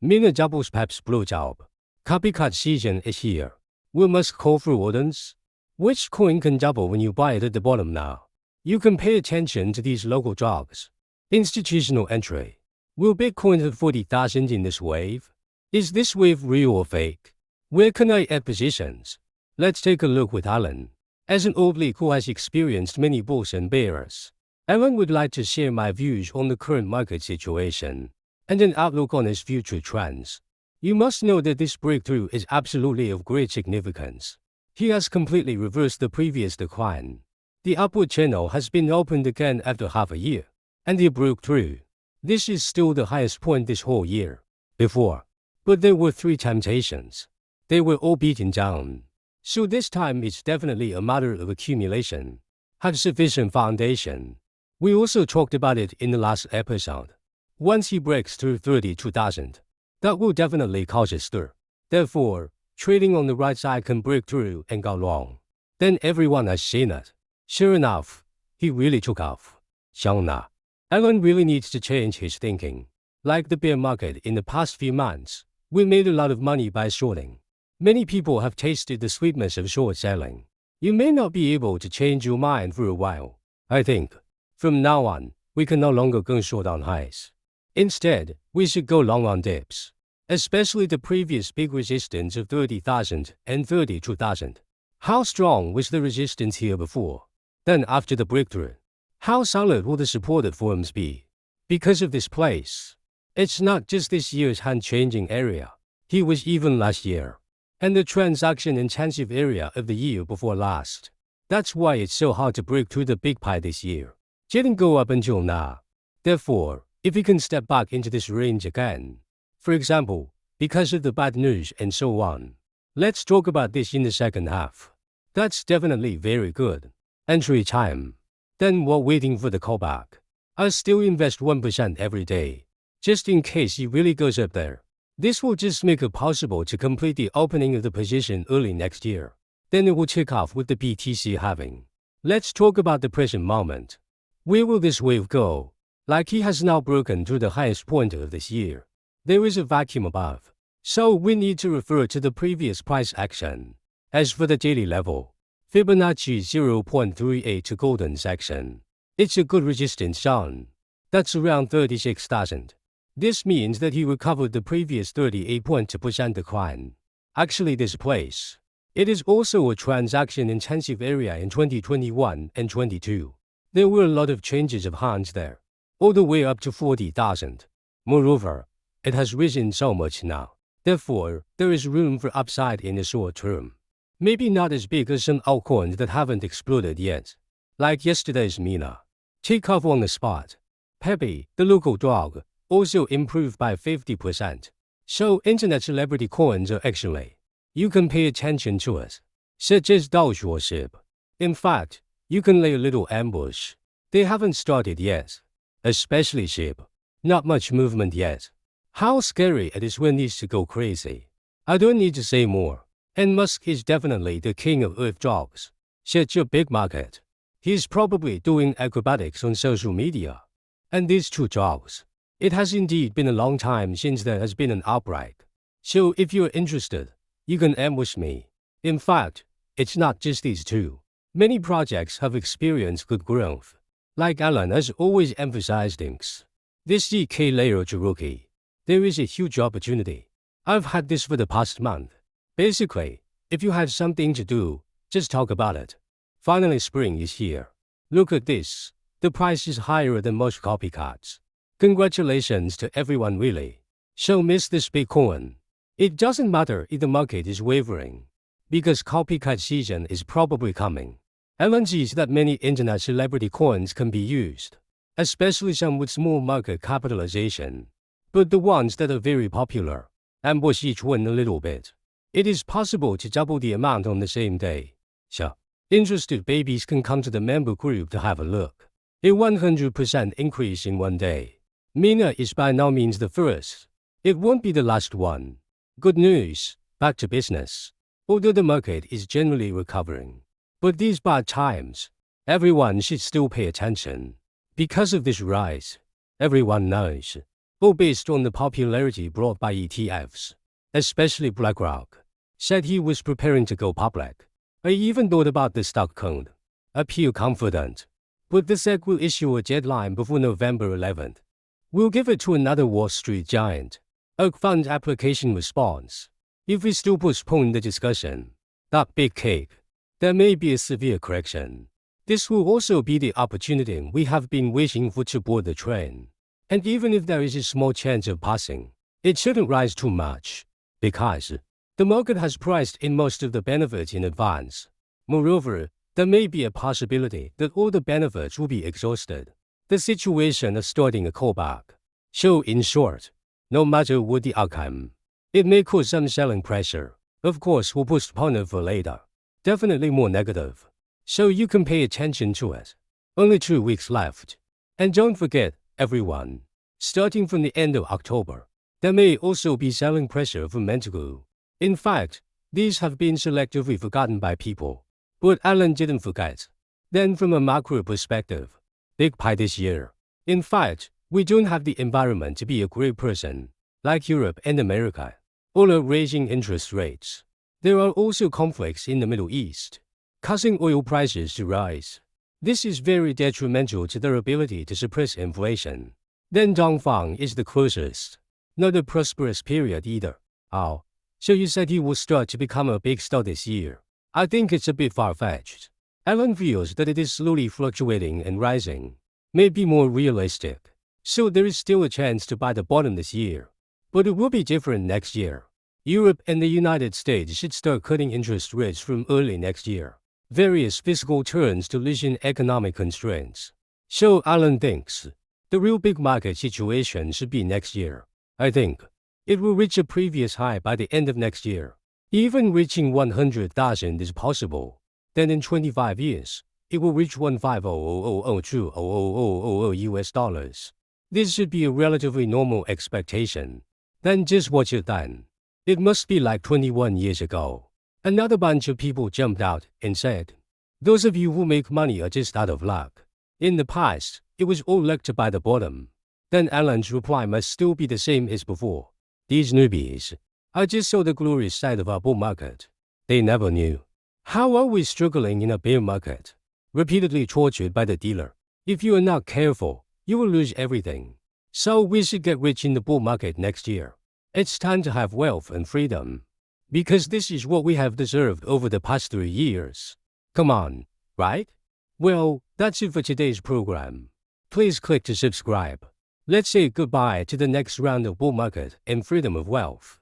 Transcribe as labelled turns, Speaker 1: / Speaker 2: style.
Speaker 1: Mina doubles Pep's blowjob. Copycat season is here. We must call for orders. Which coin can double when you buy it at the bottom now? You can pay attention to these local jobs. Institutional entry. Will Bitcoin hit 40,000 in this wave? Is this wave real or fake? Where can I add positions? Let's take a look with Alan. As an oblique who has experienced many bulls and bears, Alan would like to share my views on the current market situation and an outlook on its future trends. You must know that this breakthrough is absolutely of great significance. He has completely reversed the previous decline. The upward channel has been opened again after half a year, and he broke through. This is still the highest point this whole year. Before. But there were 3 temptations. They were all beaten down. So this time it's definitely a matter of accumulation. Have sufficient foundation. We also talked about it in the last episode. Once he breaks through 32,000, that will definitely cause a stir. Therefore, trading on the right side can break through and go long. Then everyone has seen it. Sure enough, he really took off. Xiangna. Alan really needs to change his thinking. Like the bear market in the past few months, we made a lot of money by shorting. Many people have tasted the sweetness of short selling. You may not be able to change your mind for a while. I think, from now on, we can no longer go short on highs. Instead, we should go long on dips, especially the previous big resistance of 30,000 and 32,000. How strong was the resistance here before? Then after the breakthrough, how solid will the supported forms be? Because of this place, it's not just this year's hand-changing area. He was even last year, and the transaction-intensive area of the year before last. That's why it's so hard to break through the big pie this year. Didn't go up until now. Therefore, if he can step back into this range again, for example, because of the bad news and so on. Let's talk about this in the second half. That's definitely very good. Entry time. Then while waiting for the callback, I'll still invest 1% every day, just in case he really goes up there. This will just make it possible to complete the opening of the position early next year. Then it will tick off with the BTC halving. Let's talk about the present moment. Where will this wave go? Like he has now broken through the highest point of this year. There is a vacuum above. So we need to refer to the previous price action. As for the daily level, Fibonacci 0.38 to golden section. It's a good resistance zone. That's around 36,000. This means that he recovered the previous 38% decline. Actually this place. It is also a transaction-intensive area in 2021 and 22. There were a lot of changes of hands there, all the way up to 40,000. Moreover, it has risen so much now. Therefore, there is room for upside in the short term. Maybe not as big as some altcoins that haven't exploded yet. Like yesterday's Mina. Take off on the spot. Pepe, the local dog, also improved by 50%. So internet celebrity coins are actually. You can pay attention to it. Such as Doge or Shib. In fact, you can lay a little ambush. They haven't started yet. Especially Shib. Not much movement yet. How scary it is when needs to go crazy. I don't need to say more. And Musk is definitely the king of earth dogs. Such a big market. He's probably doing acrobatics on social media. And these 2 dogs. It has indeed been a long time since there has been an outbreak. So if you're interested, you can ambush me. In fact, it's not just these 2. Many projects have experienced good growth. Like Alan has always emphasized things. This ZK layer Cherokee. There is a huge opportunity. I've had this for the past month. Basically, if you have something to do, just talk about it. Finally spring is here. Look at this. The price is higher than most copycats. Congratulations to everyone really. So miss this Bitcoin. It doesn't matter if the market is wavering, because copycat season is probably coming. Alan sees that many internet celebrity coins can be used, especially some with small market capitalization. But the ones that are very popular, ambush each one a little bit. It is possible to double the amount on the same day. So, interested babies can come to the member group to have a look. A 100% increase in one day. Mina is by no means the first. It won't be the last one. Good news, back to business. Although the market is generally recovering. But these bad times, everyone should still pay attention. Because of this rise, everyone knows all based on the popularity brought by ETFs, especially BlackRock, said he was preparing to go public. I even thought about the stock count. Appear confident. But the SEC will issue a deadline before November 11th. We'll give it to another Wall Street giant. A fund application response. If we still postpone the discussion, that big cake, there may be a severe correction. This will also be the opportunity we have been waiting for to board the train. And even if there is a small chance of passing, it shouldn't rise too much, because the market has priced in most of the benefits in advance. Moreover, there may be a possibility that all the benefits will be exhausted. The situation is starting a callback. So in short, no matter what the outcome, it may cause some selling pressure. Of course, we'll postpone it for later. Definitely more negative. So you can pay attention to it. Only 2 weeks left. And don't forget, everyone, starting from the end of October, there may also be selling pressure from Mentagu. In fact, these have been selectively forgotten by people. But Alan didn't forget. Then from a macro perspective, big pie this year. In fact, we don't have the environment to be a great person, like Europe and America. All are raising interest rates. There are also conflicts in the Middle East, causing oil prices to rise. This is very detrimental to their ability to suppress inflation. Then Dongfang is the closest. Not a prosperous period either. Oh, so you said he will start to become a big star this year. I think it's a bit far-fetched. Alan feels that it is slowly fluctuating and rising. Maybe more realistic. So there is still a chance to buy the bottom this year. But it will be different next year. Europe and the United States should start cutting interest rates from early next year. Various fiscal turns to loosen economic constraints. So Alan thinks the real big market situation should be next year. I think it will reach a previous high by the end of next year. Even reaching 100,000 is possible. Then in 25 years, it will reach 150,000,000,000 US dollars. This should be a relatively normal expectation. Then just watch it then. It must be like 21 years ago. Another bunch of people jumped out and said, those of you who make money are just out of luck. In the past, it was all luck to buy the bottom. Then Alan's reply must still be the same as before. These newbies, I just saw the glorious side of our bull market. They never knew. How are we struggling in a bear market? Repeatedly tortured by the dealer. If you are not careful, you will lose everything. So we should get rich in the bull market next year. It's time to have wealth and freedom. Because this is what we have deserved over the past 3 years. Come on, right? Well, that's it for today's program. Please click to subscribe. Let's say goodbye to the next round of bull market and freedom of wealth.